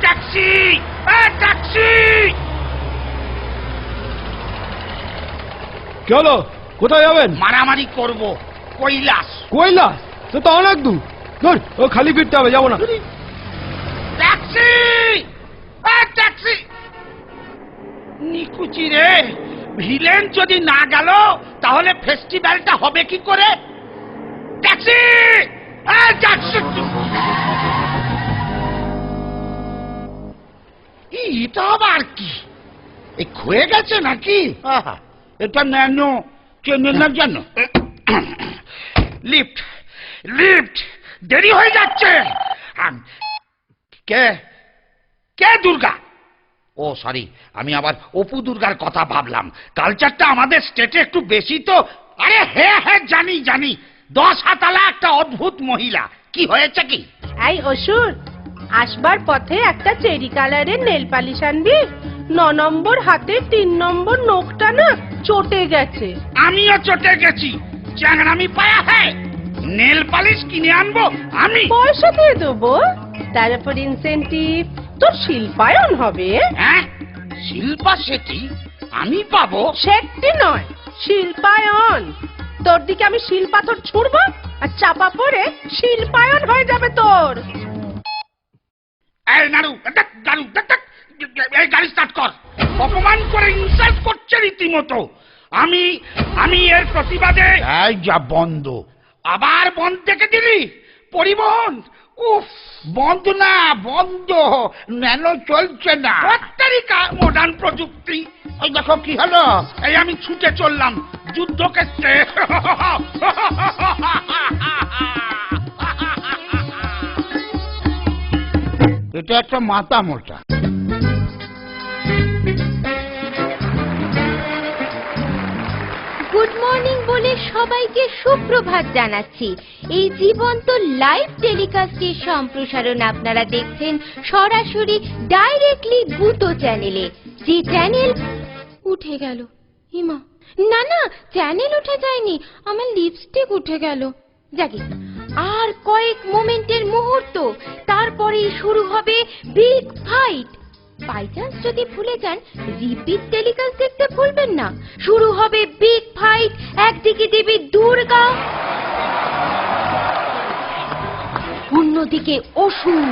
Taxi, taxi. কি হলো, কোথায় যাবেন? মারামারি করব। কৈলাস। কৈলাস? সে তো অনেক দূর। ধর, ও খালি ফিরতে হবে, যাবো না। Taxi, taxi. নিকুচি রে, ভিলেন যদি না গেল তাহলে ফেস্টিভ্যালটা হবে কি করে? Taxi, taxi. এটা আবার কি? এই ক্ষয়ে গেছে নাকি? এটা ন্যানো চেনে না জানো? লিফট, লিফট, দেরি হয়ে যাচ্ছে। কে কে দুর্গা? ও সরি, আমি আবার অপু দুর্গার কথা ভাবলাম। কালচারটা আমাদের স্টেটে একটু বেশি তো। আরে হ্যাঁ হ্যাঁ, জানি জানি, 10 হাতালা একটা অদ্ভুত মহিলা। কি হয়েছে কি? এই অসুর, আসবার পথে একটা চেরি কালারের নেল পালিশ আনবি। 9 নম্বর হাতে 3 নম্বর নখটা না চটে গেছে। আমিও চটে গেছি। চ্যাংড়ামি পায়া হ্যাঁ, নেল পালিশ কিনে আনবো আমি। পয়সা দিয়ে দেবো, তারপর ইনসেন্টিভ তোর শিল্পায়ন হবে। হ্যাঁ, শিল্পা শেঠি আমি পাবো? শেটটি নয়, শিল্পায়ন। তোর দিকে আমি শিল পাথর ছুড়বো আর চাপা পড়ে শিল্পায়ন হয়ে যাবে তোর। এই নাড়ু, নাড়ু, এই গাড়ি স্টার্ট কর। অপমান করে ইনসাল্ট করছে রীতিমতো। আমি এর প্রতিবাদে। এই যা বন্ধ, আবার বন্ধ থেকে দিলি। পরিবহন উফ, বন্ধ না, বন্ধ। ন্যানো চলছে না। প্রত্যেকটা মডার্ন প্রযুক্তি। ওই দেখো কি হলো। এই আমি ছুটে চললাম যুদ্ধক্ষেত্রে। এটা একটা মাথা মোটা। গুড মর্নিং বলে সবাইকে সুপ্রভাত জানাচ্ছি। এই জীবন্ত লাইভ টেলিকাস্টের সম্প্রসারণ আপনারা দেখছেন সরাসরি ডাইরেক্টলি গুতো চ্যানেলে। যে চ্যানেল উঠে গেল। হিমা, না না, চ্যানেল উঠে যায়নি, আমার লিপস্টিক উঠে গেল। যাকে আর কয়েক মোমেন্টের মুহূর্ত, তারপরেই শুরু হবে বিগ ফাইট। বাই চান্স যদি ভুলে যান, রিপিট টেলিকাস্ট দেখতে ভুলবেন না। শুরু হবে বিগ ফাইট। একদিকে দেবী দুর্গা, অন্যদিকে অসুর।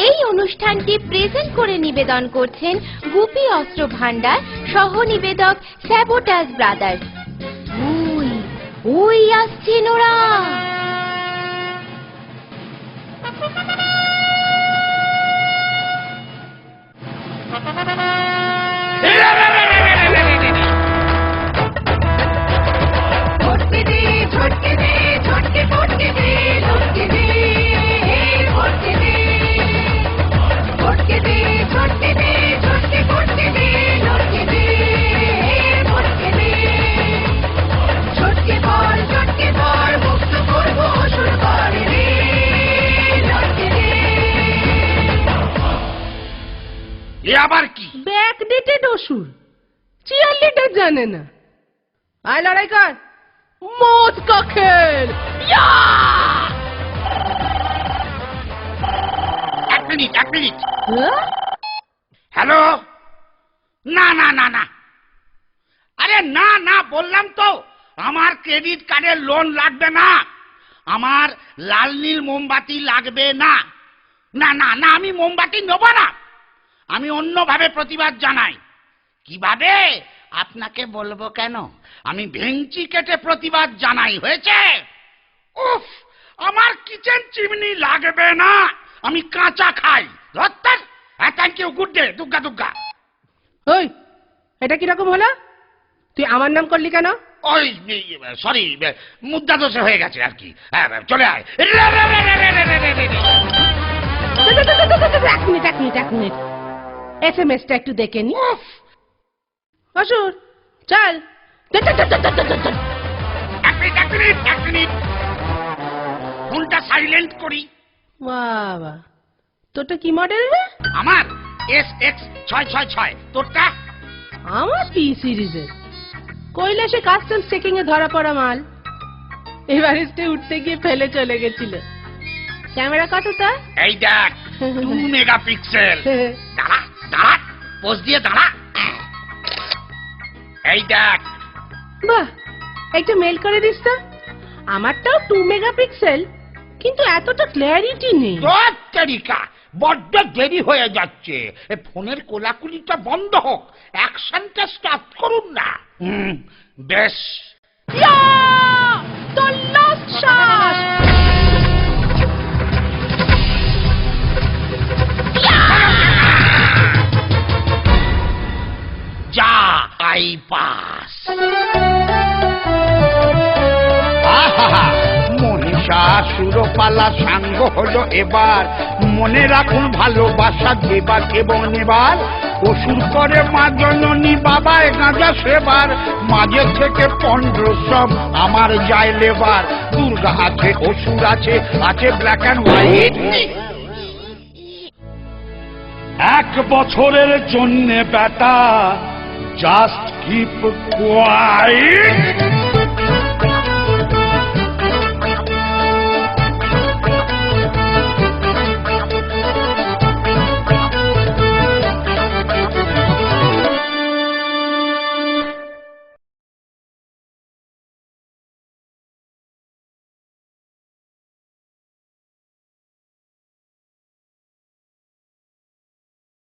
এই অনুষ্ঠানটি প্রেজেন্ট করে নিবেদন করছেন গুপি অস্ত্র ভান্ডার, সহ নিবেদক স্যাবোটাজ ব্রাদার্স। ওই ওই আসছেন ওরা। আবার কি? ব্যাকডেটেড অসুর, চিয়ারলিডার জানে না। আয় লড়াই কর, মত কা খেল। এক মিনিট। হ্যালো। না না না না, আরে না না বললাম তো, আমার ক্রেডিট কার্ডের লোন লাগবে না। আমার লাল নীল মোমবাতি লাগবে না। না না না, আমি মোমবাতি নেব না। আমি অন্যভাবে প্রতিবাদ জানাই। কিভাবে আপনাকে বলবো কেন? আমি ভেঙচি কেটে প্রতিবাদ জানাই। হয়েছে? উফ, আমার কিচেন চিমনি লাগবে না, আমি কাঁচা খাই। ধরতেন। Thank you, good day. Durga Durga. ওই, এটা কিরকম হলো? তুই আমার নাম করলি কেন? ওই সরি, মুদ্রা দোষে হয়ে গেছে আর কি। চলে আয়। এক মিনিট, SMS-টা একটু দেখে নি। অসুর চল। এক মিনিট, ফোনটা সাইলেন্ট করি। বাবা, তোরটা কি মডেল রে? আমার SX666। তোরটা? আমার P সিরিজের। কৈলাসে কাস্টমস চেকিং এ ধরা পড়া মাল। এভারেস্টে উঠতে গিয়ে ফেলে চলে গেছিল। ক্যামেরা কতটা? এই দেখ 2 মেগাপিক্সেল। দাঁড়া দাঁড়া, পোজ দিয়ে দাঁড়া। এই দেখ। বাহ, একটু মেল করে দিস তো। আমারটাও 2 মেগাপিক্সেল, কিন্তু এতটা ক্ল্যারিটি নেই। তোর তরিকা, বড্ড দেরি হয়ে যাচ্ছে। ফোনের কোলাকুলিটা বন্ধ হোক, অ্যাকশনটা স্টার্ট করুন না। বেশ। The last shot! যা আই পাস। মহিষাসুরপালা সাঙ্গ হলো এবার। মনে রাখুন ভালোবাসা দেবার এবং নেবার। অসুর করে মা জননী বাবায় গাঁজা সেবার। মাঝে থেকে 15 সব আমার যায় লেবার। দুর্গা আছে, অসুর আছে, আছে ব্ল্যাক অ্যান্ড হোয়াইট। 1 বছরের জন্যে বেটা জাস্ট কিপ কোয়াইট।